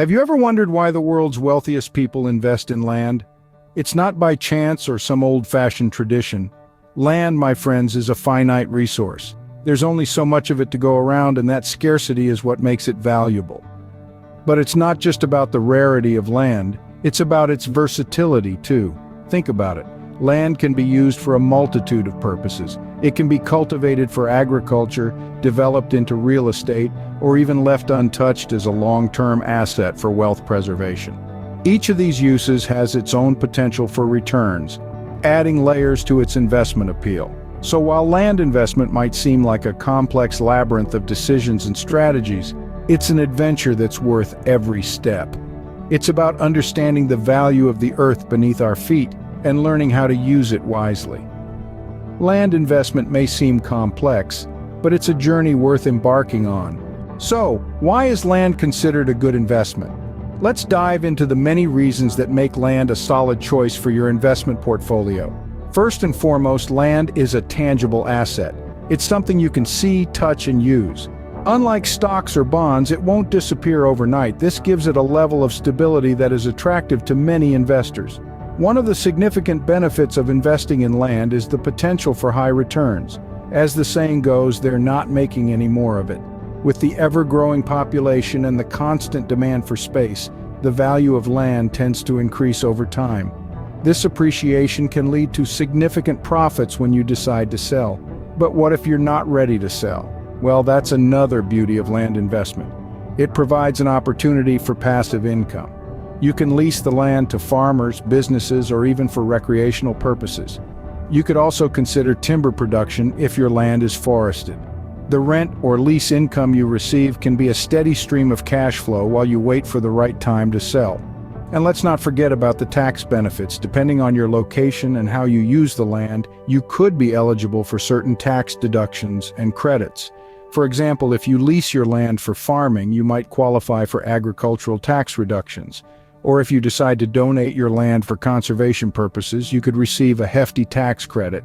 Have you ever wondered why the world's wealthiest people invest in land? It's not by chance or some old-fashioned tradition. Land, my friends, is a finite resource. There's only so much of it to go around, and that scarcity is what makes it valuable. But it's not just about the rarity of land, it's about its versatility too. Think about it. Land can be used for a multitude of purposes. It can be cultivated for agriculture, developed into real estate, or even left untouched as a long-term asset for wealth preservation. Each of these uses has its own potential for returns, adding layers to its investment appeal. So while land investment might seem like a complex labyrinth of decisions and strategies, it's an adventure that's worth every step. It's about understanding the value of the earth beneath our feet and learning how to use it wisely. Land investment may seem complex, but it's a journey worth embarking on. So, why is land considered a good investment? Let's dive into the many reasons that make land a solid choice for your investment portfolio. First and foremost, land is a tangible asset. It's something you can see, touch, and use. Unlike stocks or bonds, it won't disappear overnight. This gives it a level of stability that is attractive to many investors. One of the significant benefits of investing in land is the potential for high returns. As the saying goes, they're not making any more of it. With the ever-growing population and the constant demand for space, the value of land tends to increase over time. This appreciation can lead to significant profits when you decide to sell. But what if you're not ready to sell? Well, that's another beauty of land investment. It provides an opportunity for passive income. You can lease the land to farmers, businesses, or even for recreational purposes. You could also consider timber production if your land is forested. The rent or lease income you receive can be a steady stream of cash flow while you wait for the right time to sell. And let's not forget about the tax benefits. Depending on your location and how you use the land, you could be eligible for certain tax deductions and credits. For example, if you lease your land for farming, you might qualify for agricultural tax reductions. Or if you decide to donate your land for conservation purposes, you could receive a hefty tax credit.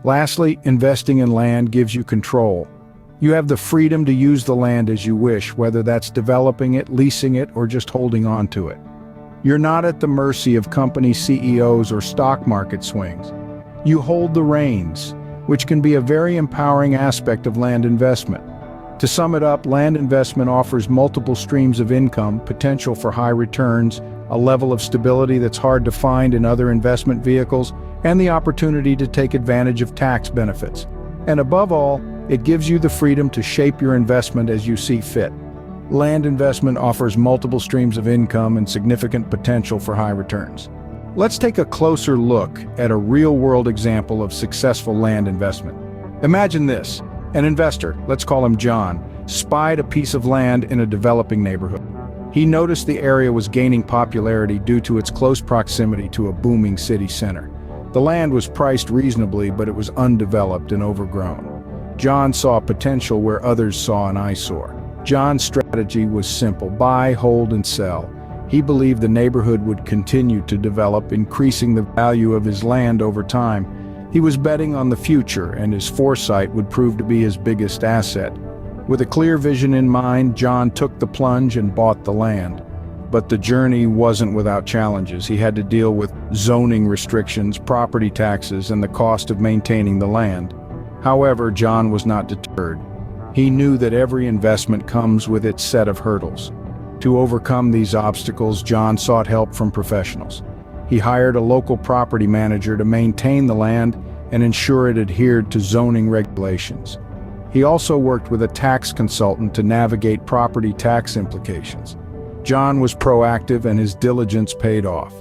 Lastly, investing in land gives you control. You have the freedom to use the land as you wish, whether that's developing it, leasing it, or just holding on to it. You're not at the mercy of company CEOs or stock market swings. You hold the reins, which can be a very empowering aspect of land investment. To sum it up, land investment offers multiple streams of income, potential for high returns, a level of stability that's hard to find in other investment vehicles, and the opportunity to take advantage of tax benefits. And above all, it gives you the freedom to shape your investment as you see fit. Land investment offers multiple streams of income and significant potential for high returns. Let's take a closer look at a real-world example of successful land investment. Imagine this. An investor, let's call him John, spied a piece of land in a developing neighborhood. He noticed the area was gaining popularity due to its close proximity to a booming city center. The land was priced reasonably, but it was undeveloped and overgrown. John saw potential where others saw an eyesore. John's strategy was simple: buy, hold, and sell. He believed the neighborhood would continue to develop, increasing the value of his land over time. He was betting on the future, and his foresight would prove to be his biggest asset. With a clear vision in mind, John took the plunge and bought the land. But the journey wasn't without challenges. He had to deal with zoning restrictions, property taxes, and the cost of maintaining the land. However, John was not deterred. He knew that every investment comes with its set of hurdles. To overcome these obstacles, John sought help from professionals. He hired a local property manager to maintain the land and ensure it adhered to zoning regulations. He also worked with a tax consultant to navigate property tax implications. John was proactive, and his diligence paid off.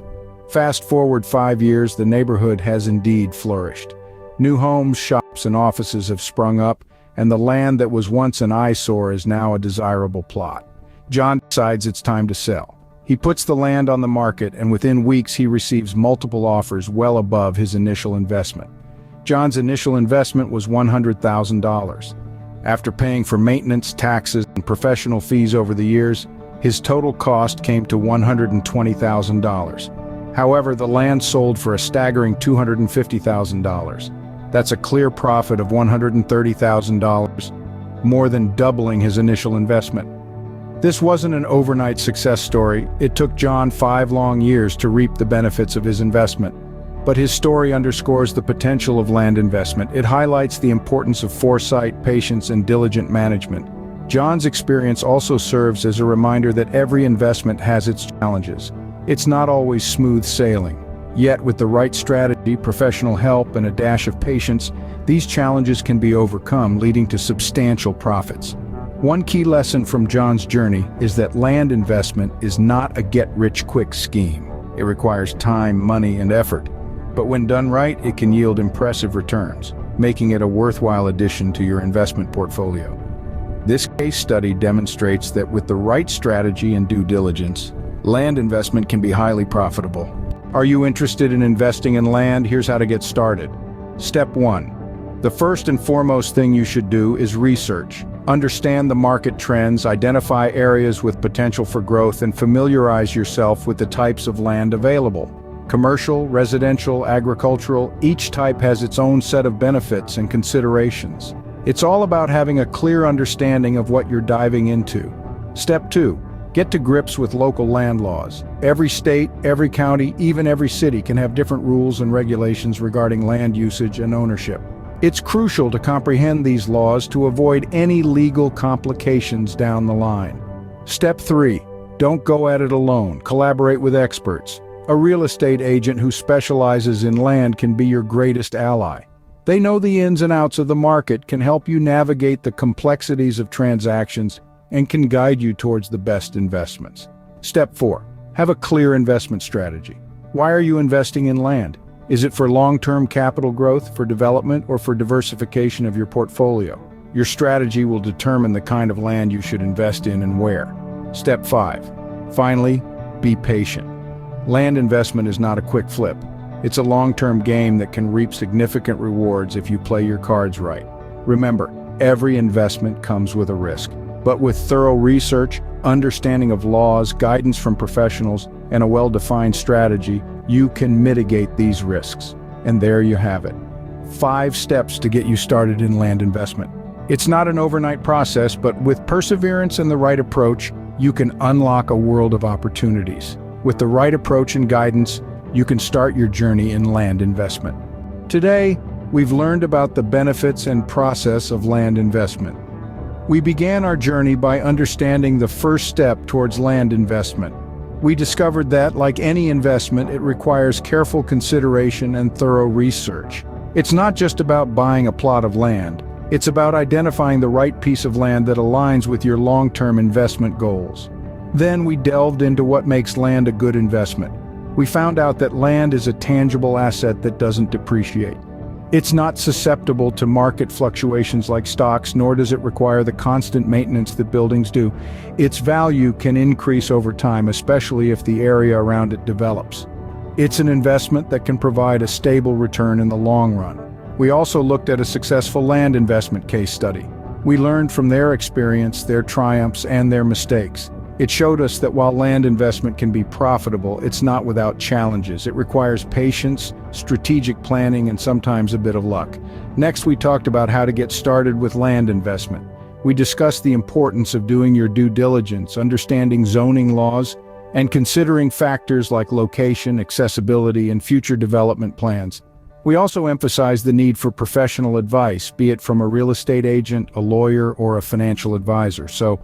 Fast forward 5 years, the neighborhood has indeed flourished. New homes, shops, and offices have sprung up, and the land that was once an eyesore is now a desirable plot. John decides it's time to sell. He puts the land on the market, and within weeks he receives multiple offers well above his initial investment. John's initial investment was $100,000. After paying for maintenance, taxes, and professional fees over the years, his total cost came to $120,000. However, the land sold for a staggering $250,000. That's a clear profit of $130,000, more than doubling his initial investment. This wasn't an overnight success story. It took John 5 long years to reap the benefits of his investment. But his story underscores the potential of land investment. It highlights the importance of foresight, patience, and diligent management. John's experience also serves as a reminder that every investment has its challenges. It's not always smooth sailing. Yet, with the right strategy, professional help, and a dash of patience, these challenges can be overcome, leading to substantial profits. One key lesson from John's journey is that land investment is not a get-rich-quick scheme. It requires time, money, and effort. But when done right, it can yield impressive returns, making it a worthwhile addition to your investment portfolio. This case study demonstrates that with the right strategy and due diligence, land investment can be highly profitable. Are you interested in investing in land? Here's how to get started. Step 1. The first and foremost thing you should do is research. Understand the market trends, identify areas with potential for growth, and familiarize yourself with the types of land available. Commercial, residential, agricultural, each type has its own set of benefits and considerations. It's all about having a clear understanding of what you're diving into. Step 2. Get to grips with local land laws. Every state, every county, even every city can have different rules and regulations regarding land usage and ownership. It's crucial to comprehend these laws to avoid any legal complications down the line. Step 3. Don't go at it alone. Collaborate with experts. A real estate agent who specializes in land can be your greatest ally. They know the ins and outs of the market, can help you navigate the complexities of transactions, and can guide you towards the best investments. Step 4. Have a clear investment strategy. Why are you investing in land? Is it for long-term capital growth, for development, or for diversification of your portfolio? Your strategy will determine the kind of land you should invest in and where. Step 5. Finally, be patient. Land investment is not a quick flip. It's a long-term game that can reap significant rewards if you play your cards right. Remember, every investment comes with a risk. But with thorough research, understanding of laws, guidance from professionals, and a well-defined strategy, you can mitigate these risks. And there you have it. 5 steps to get you started in land investment. It's not an overnight process, but with perseverance and the right approach, you can unlock a world of opportunities. With the right approach and guidance, you can start your journey in land investment. Today, we've learned about the benefits and process of land investment. We began our journey by understanding the first step towards land investment. We discovered that, like any investment, it requires careful consideration and thorough research. It's not just about buying a plot of land. It's about identifying the right piece of land that aligns with your long-term investment goals. Then we delved into what makes land a good investment. We found out that land is a tangible asset that doesn't depreciate. It's not susceptible to market fluctuations like stocks, nor does it require the constant maintenance that buildings do. Its value can increase over time, especially if the area around it develops. It's an investment that can provide a stable return in the long run. We also looked at a successful land investment case study. We learned from their experience, their triumphs, and their mistakes. It showed us that while land investment can be profitable, it's not without challenges. It requires patience, strategic planning, and sometimes a bit of luck. Next, we talked about how to get started with land investment. We discussed the importance of doing your due diligence, understanding zoning laws, and considering factors like location, accessibility, and future development plans. We also emphasized the need for professional advice, be it from a real estate agent, a lawyer, or a financial advisor. So,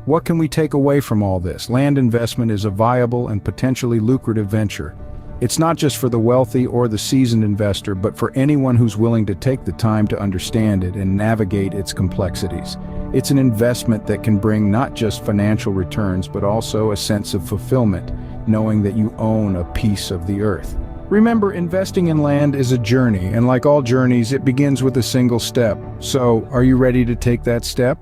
what can we take away from all this? Land investment is a viable and potentially lucrative venture. It's not just for the wealthy or the seasoned investor, but for anyone who's willing to take the time to understand it and navigate its complexities. It's an investment that can bring not just financial returns, but also a sense of fulfillment, knowing that you own a piece of the earth. Remember, investing in land is a journey, and like all journeys, it begins with a single step. So, are you ready to take that step?